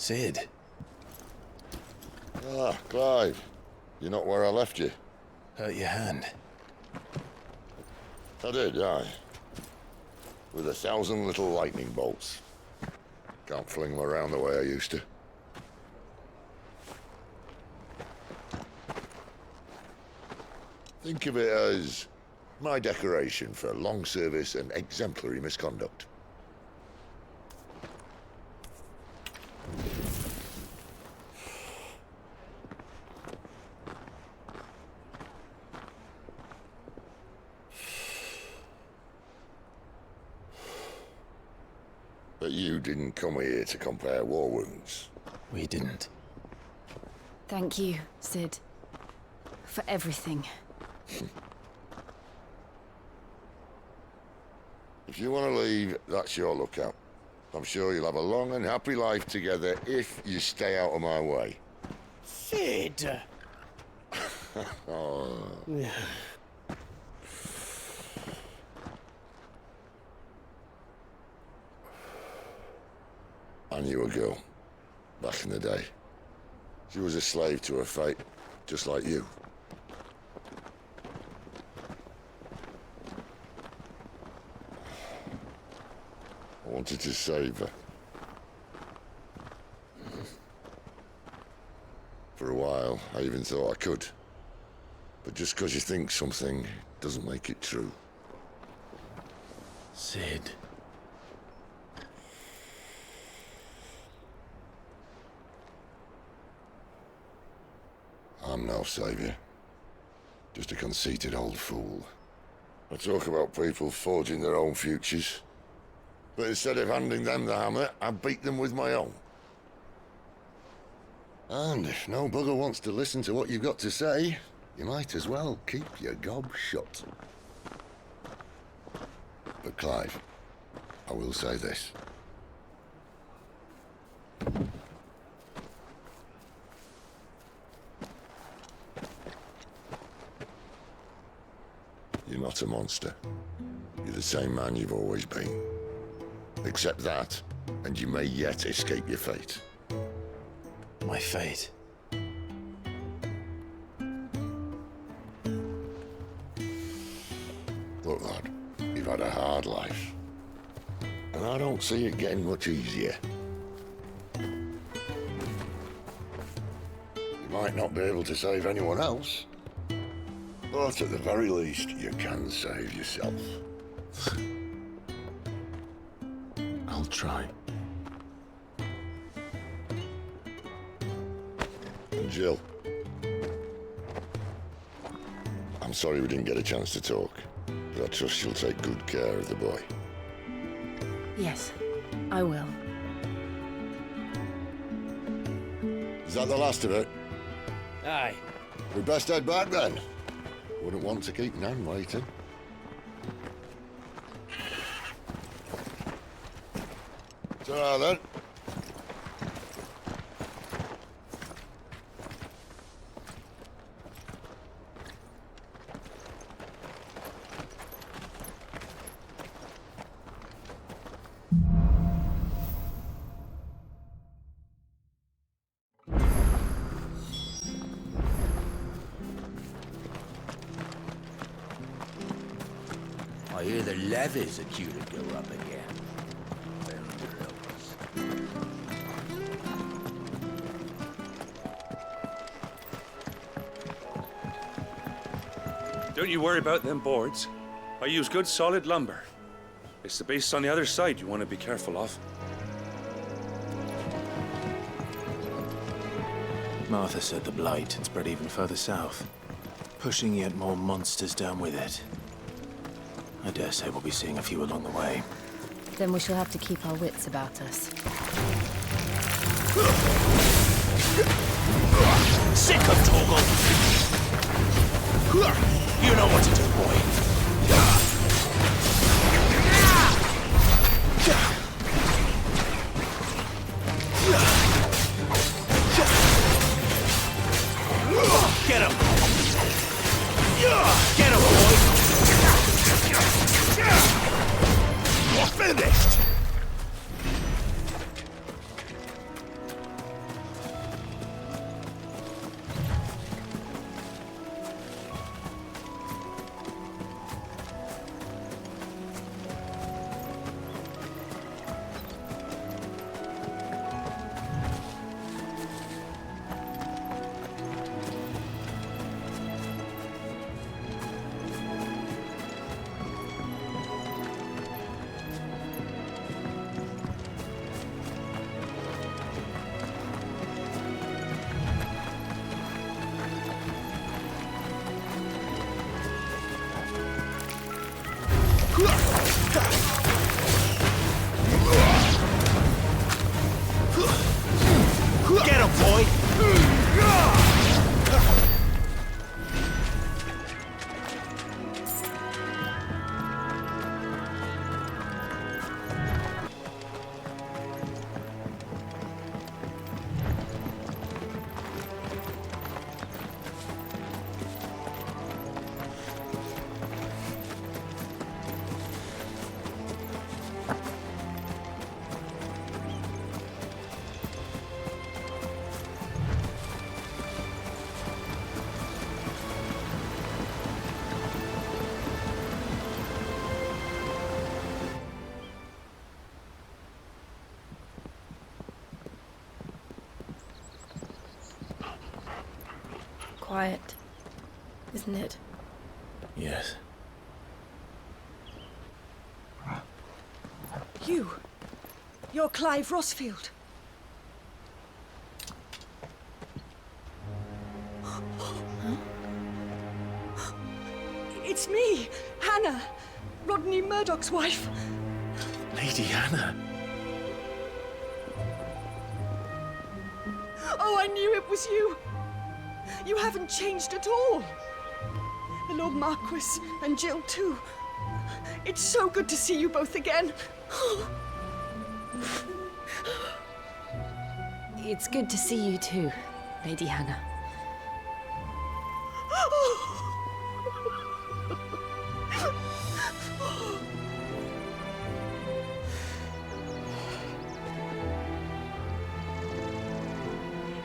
Sid. Ah, Clive. You're not where I left you. Hurt your hand. I did, aye. With 1,000 little lightning bolts. Can't fling them around the way I used to. Think of it as my decoration for long service and exemplary misconduct. But you didn't come here to compare war wounds. We didn't. Thank you, Sid. For everything. If you want to leave, that's your lookout. I'm sure you'll have a long and happy life together if you stay out of my way. Sid! Oh. I knew a girl, back in the day. She was a slave to her fate, just like you. I wanted to save her. For a while, I even thought I could. But just because you think something doesn't make it true. Sid. I'm no savior. Just a conceited old fool. I talk about people forging their own futures. But instead of handing them the hammer, I beat them with my own. And if no bugger wants to listen to what you've got to say, you might as well keep your gob shut. But Clive, I will say this. You're not a monster. You're the same man you've always been. Accept that, and you may yet escape your fate. My fate. Look, lad, you've had a hard life. And I don't see it getting much easier. You might not be able to save anyone else, but at the very least, you can save yourself. I'll try. And Jill, I'm sorry we didn't get a chance to talk, but I trust you'll take good care of the boy. Yes, I will. Is that the last of it? Aye. We best head back then. Wouldn't want to keep Nan waiting. Ta-ra then. I hear the levies are due to go up again. Don't you worry about them boards. I use good solid lumber. It's the base on the other side you want to be careful of. Martha said the blight had spread even further south, pushing yet more monsters down with it. I dare say we'll be seeing a few along the way. Then we shall have to keep our wits about us. Sick of Torgal! You know what to do, boy. Get him! Get him, boy! You're finished! boy. Quiet, isn't it? Yes. You're Clive Rossfield. It's me, Hannah, Rodney Murdoch's wife. Lady Hannah. Oh, I knew it was you. You haven't changed at all. The Lord Marquis and Jill too. It's so good to see you both again. It's good to see you too, Lady Hannah.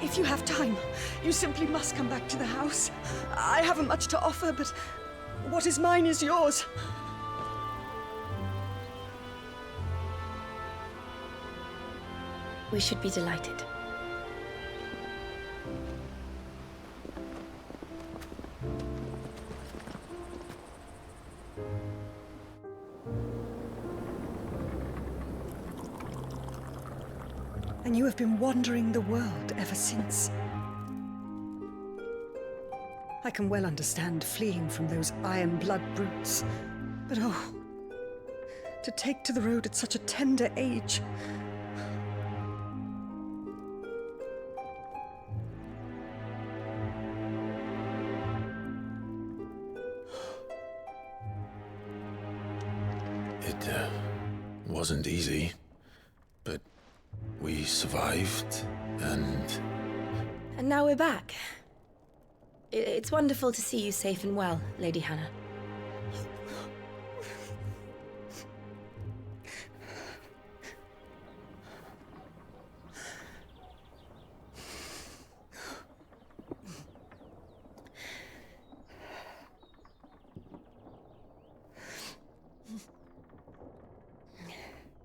If you have time, you simply must come back to the house. I haven't much to offer, but what is mine is yours. We should be delighted. And you have been wandering the world ever since. I can well understand fleeing from those iron blood brutes, but oh, to take to the road at such a tender age. It wasn't easy, but we survived, and now we're back. It's wonderful to see you safe and well, Lady Hannah.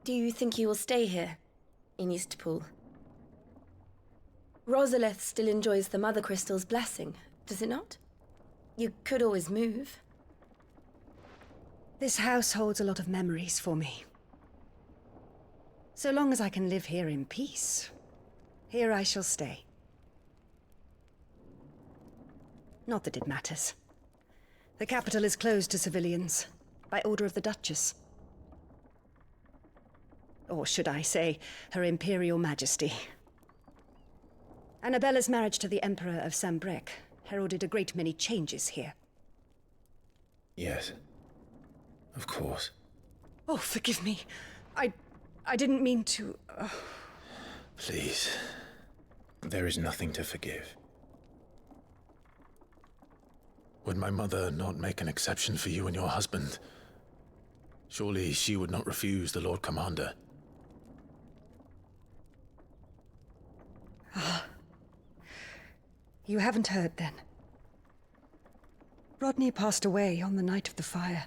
Do you think you will stay here, in Eastpool? Rosalith still enjoys the Mother Crystal's blessing, does it not? You could always move. This house holds a lot of memories for me. So long as I can live here in peace, here I shall stay. Not that it matters. The capital is closed to civilians, by order of the Duchess. Or should I say, Her Imperial Majesty. Annabella's marriage to the Emperor of Sambrec heralded a great many changes here. yes, of course. Oh, forgive me. I didn't mean to... Please, there is nothing to forgive. Would my mother not make an exception for you and your husband? Surely she would not refuse the Lord Commander. You haven't heard, then. Rodney passed away on the night of the fire.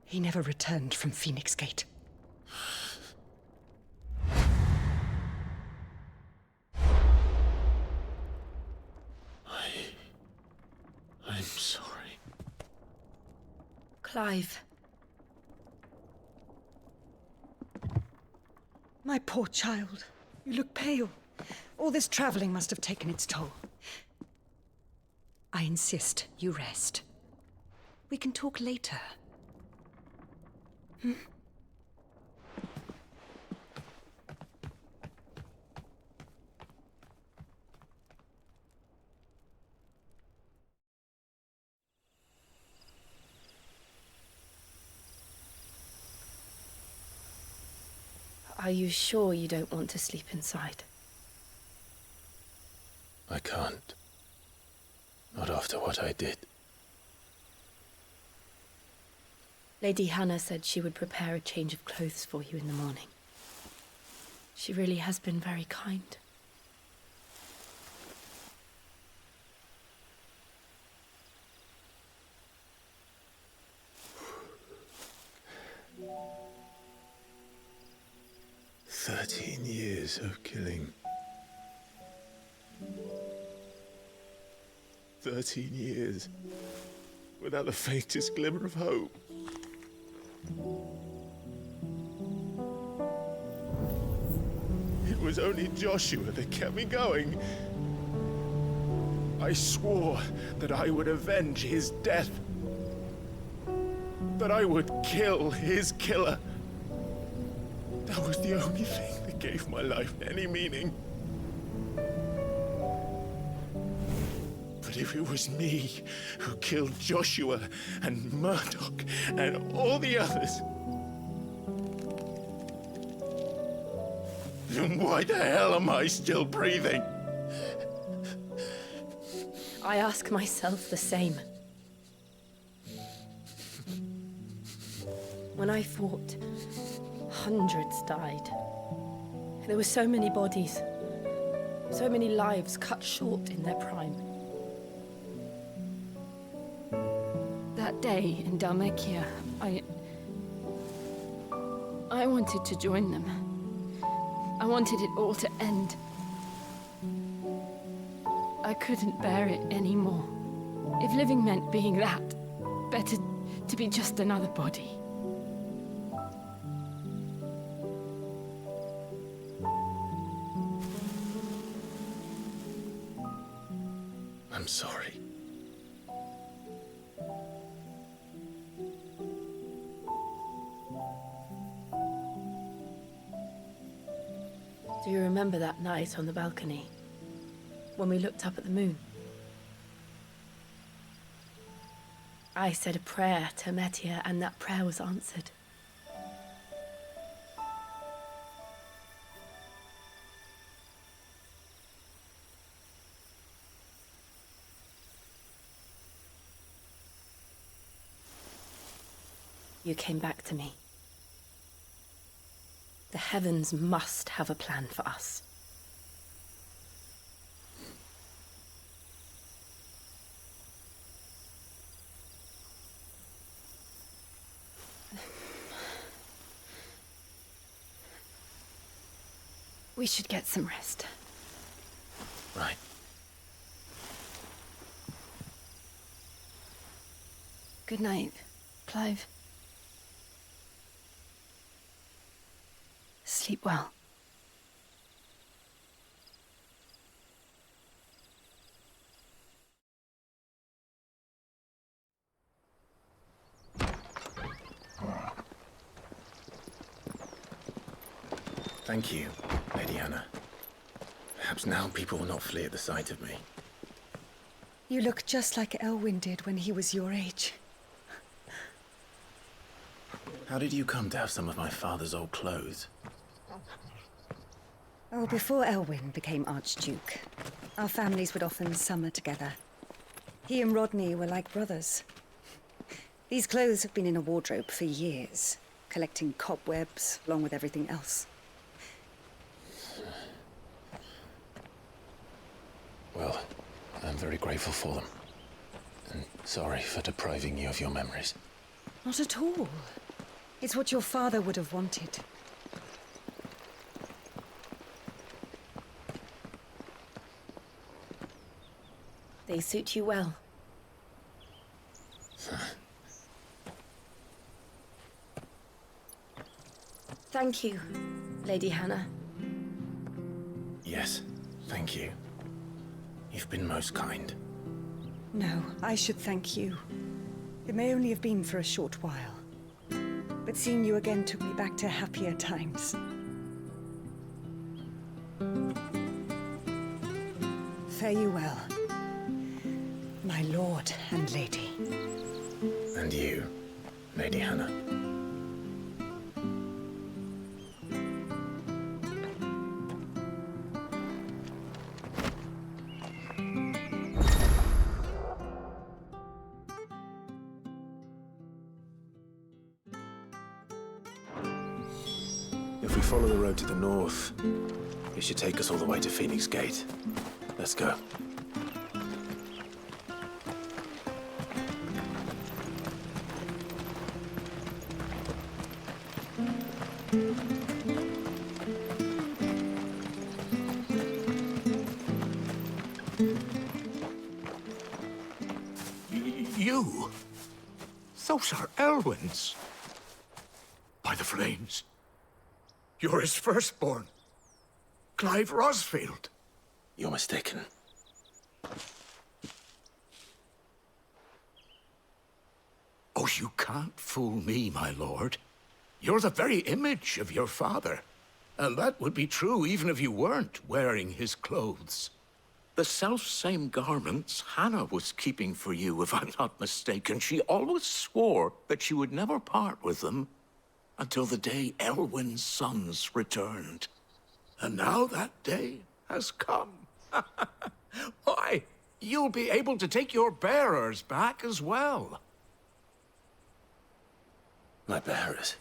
He never returned from Phoenix Gate. I'm sorry. Clive. My poor child. You look pale. All this traveling must have taken its toll. I insist you rest. We can talk later. Hmm? Are you sure you don't want to sleep inside? I can't. Not after what I did. Lady Hannah said she would prepare a change of clothes for you in the morning. She really has been very kind. Years of killing. 13 years without the faintest glimmer of hope. It was only Joshua that kept me going. I swore that I would avenge his death. That I would kill his killer. That was the only thing that gave my life any meaning. But if it was me who killed Joshua and Murdoch and all the others, then why the hell am I still breathing? I ask myself the same. When I fought, hundreds died. There were so many bodies, so many lives cut short in their prime. That day in Dalmekia, I wanted to join them. I wanted it all to end. I couldn't bear it anymore. If living meant being that, better to be just another body. I'm sorry. Do you remember that night on the balcony, when we looked up at the moon? I said a prayer to Metia, and that prayer was answered. You came back to me. The heavens must have a plan for us. We should get some rest. Right. Good night, Clive. Sleep well. Thank you, Lady Hannah. Perhaps now people will not flee at the sight of me. You look just like Elwyn did when he was your age. How did you come to have some of my father's old clothes? Oh, before Elwyn became Archduke, our families would often summer together. He and Rodney were like brothers. These clothes have been in a wardrobe for years, collecting cobwebs along with everything else. Well, I'm very grateful for them. And sorry for depriving you of your memories. Not at all. It's what your father would have wanted. They suit you well. Thank you, Lady Hannah. Yes, thank you. You've been most kind. No, I should thank you. It may only have been for a short while, but seeing you again took me back to happier times. Fare you well, my lord and lady. And you, Lady Hannah. follow the road to the north. It should take us all the way to Phoenix Gate. Let's go. You? Those are Elwyn's. By the flames. You're his firstborn. Clive Rosfield. You're mistaken. Oh, you can't fool me, my lord. You're the very image of your father. And that would be true even if you weren't wearing his clothes. The self-same garments Hannah was keeping for you, if I'm not mistaken. She always swore that she would never part with them until the day Elwyn's sons returned. And now that day has come. Why, you'll be able to take your bearers back as well. My bearers.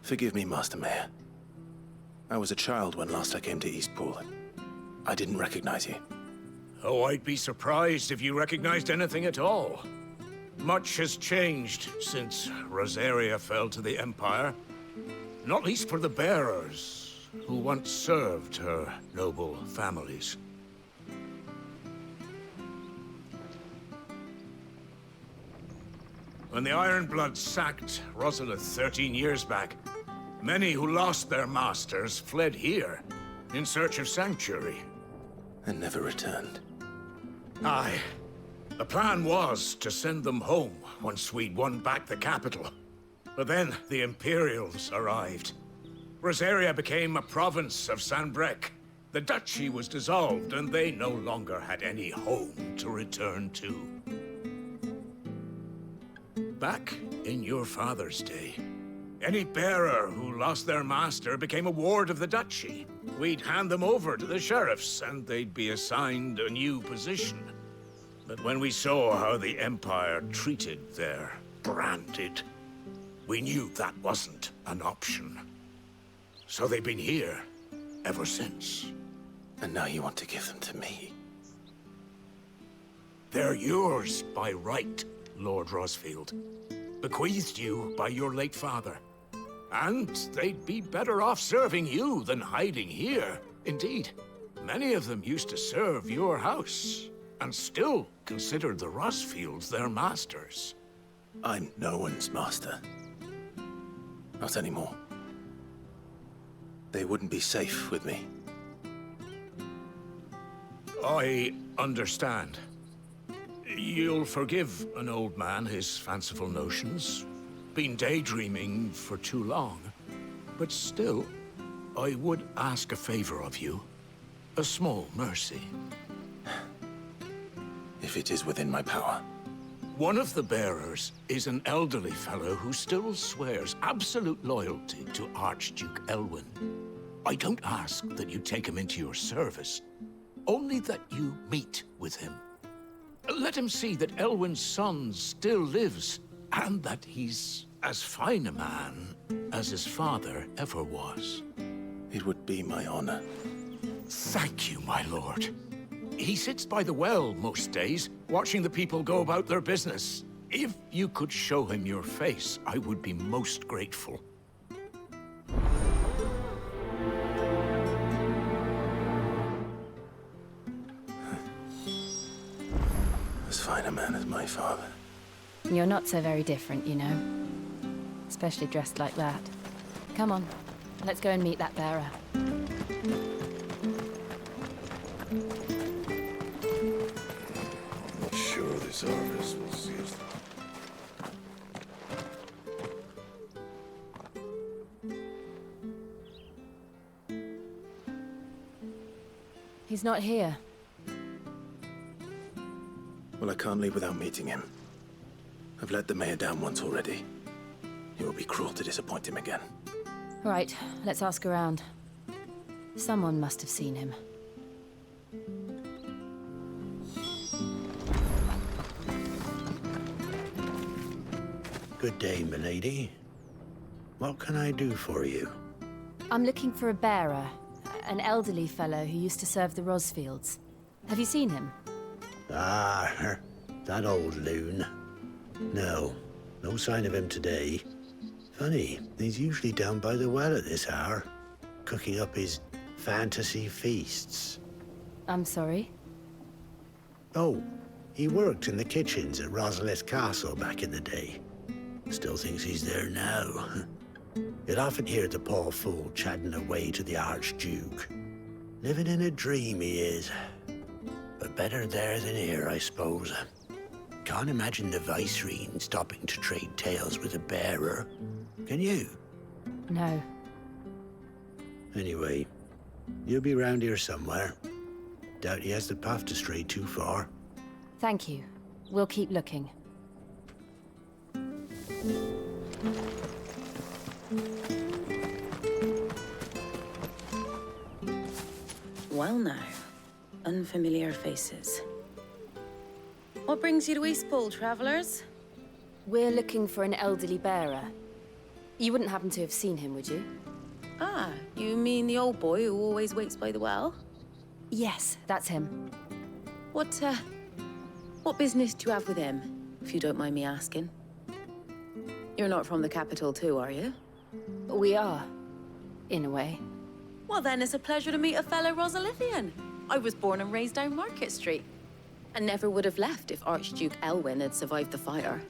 Forgive me, Master Mayor. I was a child when last I came to Eastpool. I didn't recognize you. Oh, I'd be surprised if you recognized anything at all. Much has changed since Rosaria fell to the Empire. Not least for the bearers, who once served her noble families. When the Ironbloods sacked Rosalith 13 years back, many who lost their masters fled here in search of sanctuary. And never returned. Aye. The plan was to send them home once we'd won back the capital. But then the Imperials arrived. Rosaria became a province of Sanbreque. The duchy was dissolved, and they no longer had any home to return to. Back in your father's day, any bearer who lost their master became a ward of the duchy. We'd hand them over to the sheriffs, and they'd be assigned a new position. But when we saw how the Empire treated their branded, we knew that wasn't an option. So they've been here ever since. And now you want to give them to me? They're yours by right, Lord Rosfield. Bequeathed you by your late father. And they'd be better off serving you than hiding here. Indeed, many of them used to serve your house, and still considered the Rosfields their masters. I'm no one's master. Not anymore. They wouldn't be safe with me. I understand. You'll forgive an old man his fanciful notions. Been daydreaming for too long. But still, I would ask a favor of you. A small mercy. If it is within my power. One of the bearers is an elderly fellow who still swears absolute loyalty to Archduke Elwyn. I don't ask that you take him into your service, only that you meet with him. Let him see that Elwyn's son still lives, and that he's as fine a man as his father ever was. It would be my honor. Thank you, my lord. He sits by the well most days, watching the people go about their business. If you could show him your face, I would be most grateful. As fine a man as my father. You're not so very different, you know. Especially dressed like that. Come on, let's go and meet that bearer. I'm not sure this harvest will see us. He's not here. Well, I can't leave without meeting him. I've let the mayor down once already. It would be cruel to disappoint him again. Right, let's ask around. Someone must have seen him. Good day, milady. What can I do for you? I'm looking for a bearer, an elderly fellow who used to serve the Rosfields. Have you seen him? Ah, that old loon. No sign of him today. Funny, he's usually down by the well at this hour, cooking up his fantasy feasts. I'm sorry? Oh, he worked in the kitchens at Rosalith Castle back in the day. Still thinks he's there now. You'll often hear the poor fool chatting away to the Archduke. Living in a dream he is. But better there than here, I suppose. Can't imagine the Viceroy stopping to trade tales with a bearer. Can you? No. Anyway, you'll be round here somewhere. Doubt he has the path to stray too far. Thank you. We'll keep looking. Well now, unfamiliar faces. What brings you to Eastpool, travelers? We're looking for an elderly bearer. You wouldn't happen to have seen him, would you? Ah, you mean the old boy who always waits by the well? Yes, that's him. What business do you have with him, if you don't mind me asking? You're not from the capital too, are you? We are, in a way. Well then, it's a pleasure to meet a fellow Rosalithian. I was born and raised down Market Street. And never would have left if Archduke Elwyn had survived the fire.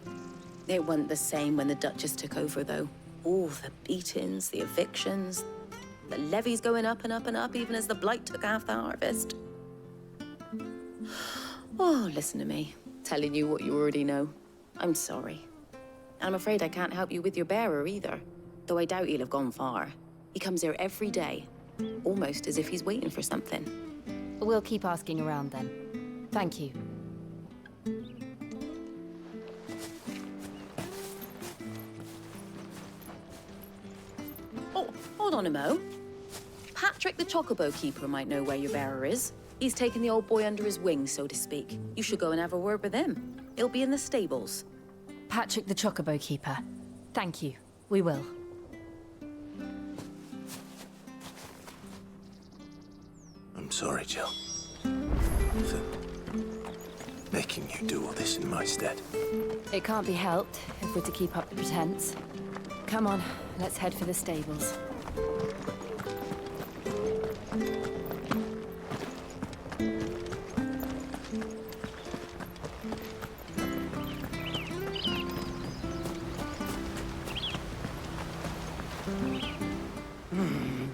It wasn't the same when the Duchess took over, though. All the beatings, the evictions, the levies going up and up and up, even as the blight took half the harvest. Oh, listen to me, telling you what you already know. I'm sorry. And I'm afraid I can't help you with your bearer either, though I doubt he'll have gone far. He comes here every day, almost as if he's waiting for something. We'll keep asking around then. Thank you. Oh, hold on a mo. Patrick the Chocobo Keeper might know where your bearer is. He's taken the old boy under his wing, so to speak. You should go and have a word with him. He'll be in the stables. Patrick the Chocobo Keeper. Thank you. We will. I'm sorry, Jill. For making you do all this in my stead. It can't be helped if we're to keep up the pretense. Come on, let's head for the stables.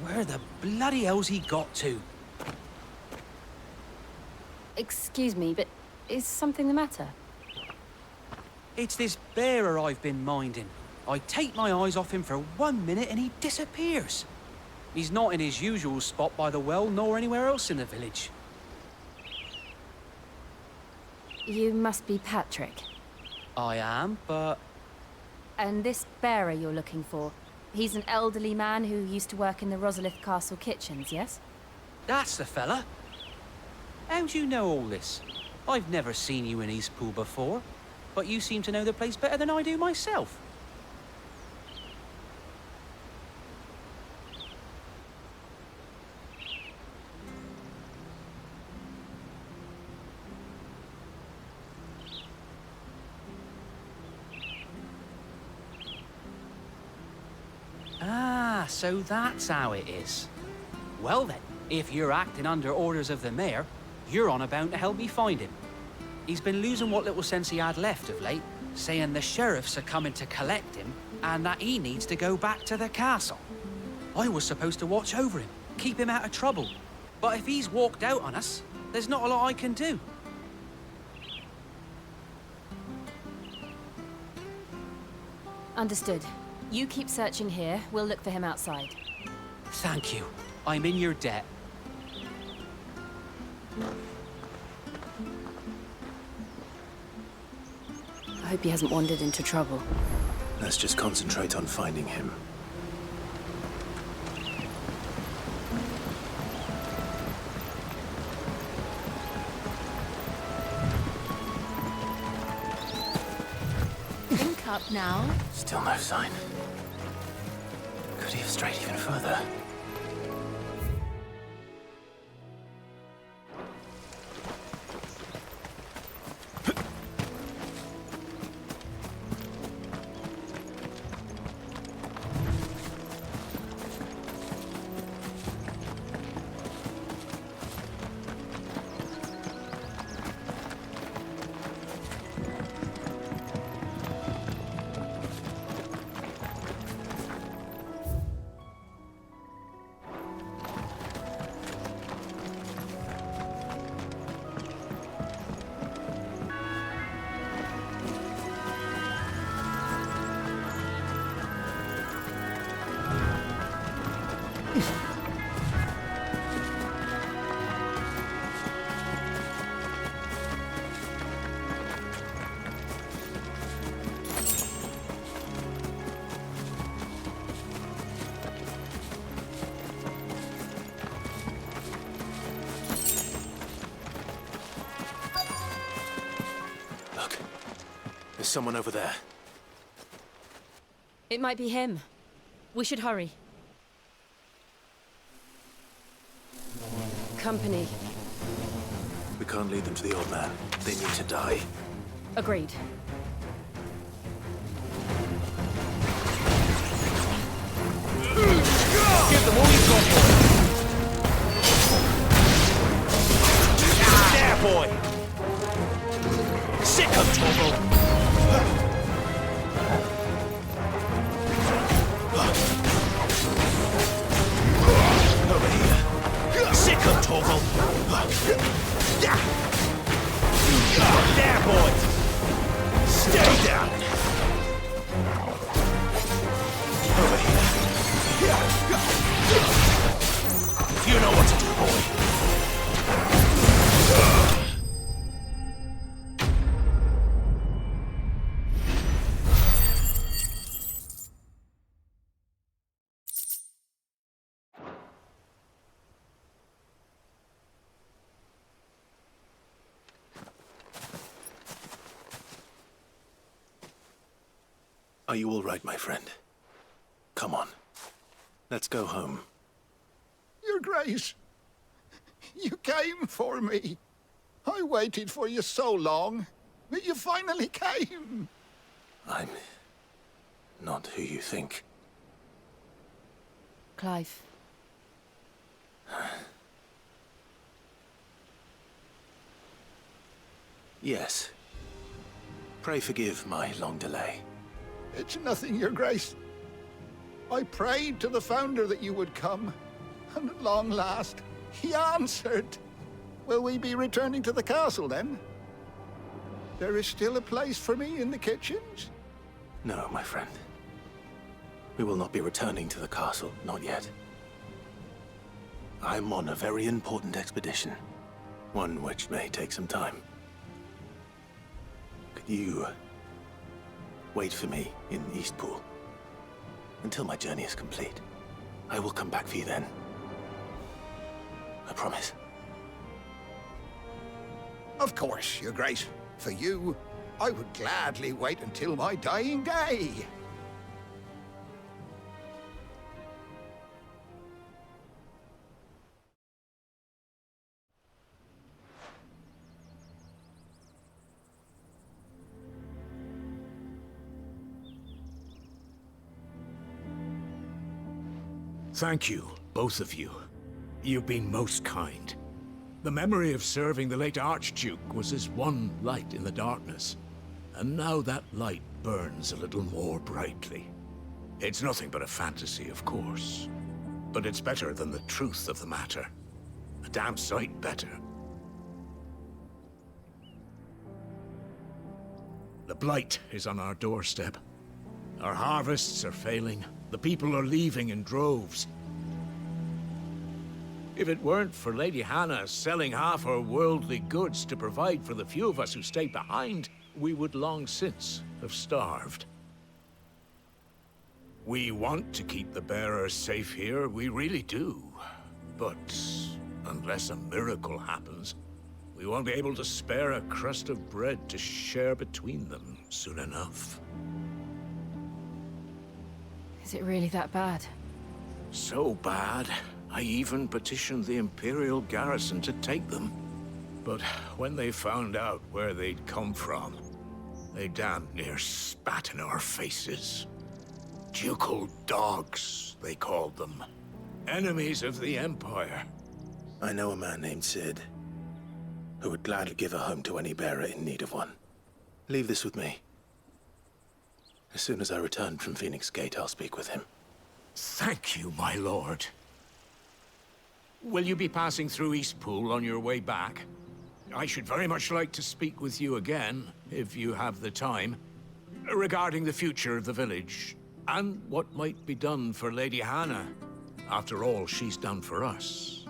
Where the bloody hell's he got to? Excuse me, but is something the matter? It's this bearer I've been minding. I take my eyes off him for 1 minute and he disappears. He's not in his usual spot by the well, nor anywhere else in the village. You must be Patrick. I am, but... And this bearer you're looking for, he's an elderly man who used to work in the Rosalith Castle kitchens, yes? That's the fella. How do you know all this? I've never seen you in Eastpool before, but you seem to know the place better than I do myself. Ah, so that's how it is. Well then, if you're acting under orders of the mayor, you're on about to help me find him. He's been losing what little sense he had left of late, saying the sheriffs are coming to collect him and that he needs to go back to the castle. I was supposed to watch over him, keep him out of trouble. But if he's walked out on us, there's not a lot I can do. Understood. You keep searching here, we'll look for him outside. Thank you. I'm in your debt. I hope he hasn't wandered into trouble. Let's just concentrate on finding him. Think up now. Still no sign. Could he have strayed even further? There's someone over there. It might be him. We should hurry. Company. We can't lead them to the old man. They need to die. Agreed. Give them all you've got, boy! There, boy! Sick of trouble! Over here. Sick of trouble! There, boy! Stay down! Over here. You know what to do, boy. Are you all right, my friend? Come on. Let's go home. Your Grace, you came for me. I waited for you so long, but you finally came. I'm not who you think. Clive. Yes. Pray forgive my long delay. It's nothing, Your Grace. I prayed to the Founder that you would come, and at long last, he answered. Will we be returning to the castle, then? There is still a place for me in the kitchens? No, my friend. We will not be returning to the castle, not yet. I'm on a very important expedition. One which may take some time. Could you wait for me in Eastpool until my journey is complete? I will come back for you then. I promise. Of course, Your Grace. For you, I would gladly wait until my dying day. Thank you, both of you. You've been most kind. The memory of serving the late Archduke was as one light in the darkness, and now that light burns a little more brightly. It's nothing but a fantasy, of course, but it's better than the truth of the matter. A damn sight better. The blight is on our doorstep. Our harvests are failing. The people are leaving in droves. If it weren't for Lady Hannah selling half her worldly goods to provide for the few of us who stayed behind, we would long since have starved. We want to keep the bearers safe here, we really do. But unless a miracle happens, we won't be able to spare a crust of bread to share between them soon enough. Is it really that bad? So bad, I even petitioned the Imperial garrison to take them. But when they found out where they'd come from, they damn near spat in our faces. Ducal dogs, they called them. Enemies of the Empire. I know a man named Sid, who would gladly give a home to any bearer in need of one. Leave this with me. As soon as I return from Phoenix Gate, I'll speak with him. Thank you, my lord. Will you be passing through Eastpool on your way back? I should very much like to speak with you again, if you have the time, regarding the future of the village, and what might be done for Lady Hannah, after all she's done for us.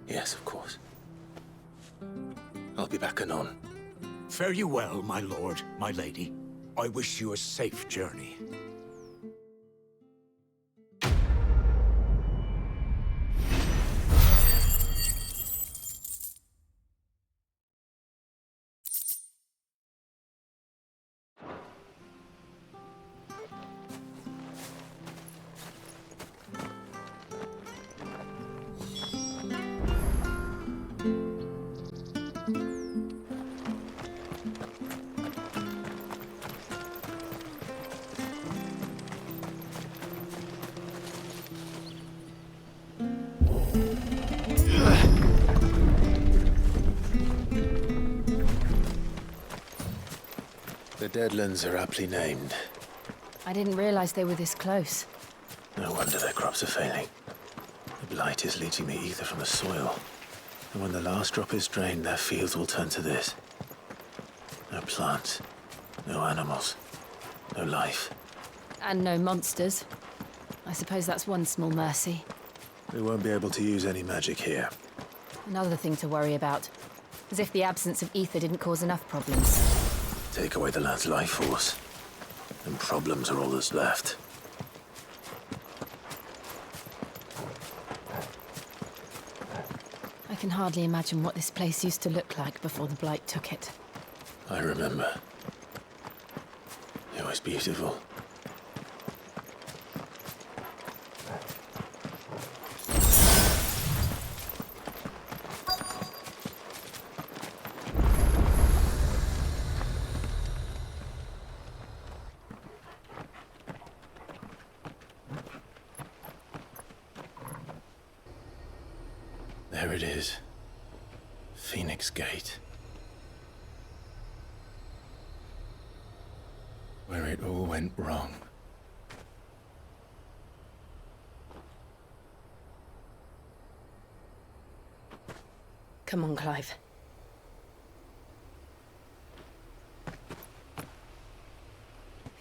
Yes, of course. I'll be back anon. Fare you well, my lord, my lady. I wish you a safe journey. The Deadlands are aptly named. I didn't realize they were this close. No wonder their crops are failing. The blight is leaching the ether from the soil. And when the last drop is drained, their fields will turn to this. No plants, no animals, no life. And no monsters. I suppose that's one small mercy. We won't be able to use any magic here. Another thing to worry about. As if the absence of ether didn't cause enough problems. Take away the lad's life force, and problems are all that's left. I can hardly imagine what this place used to look like before the blight took it. I remember. It was beautiful. There it is. Phoenix Gate. Where it all went wrong. Come on, Clive.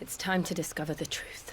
It's time to discover the truth.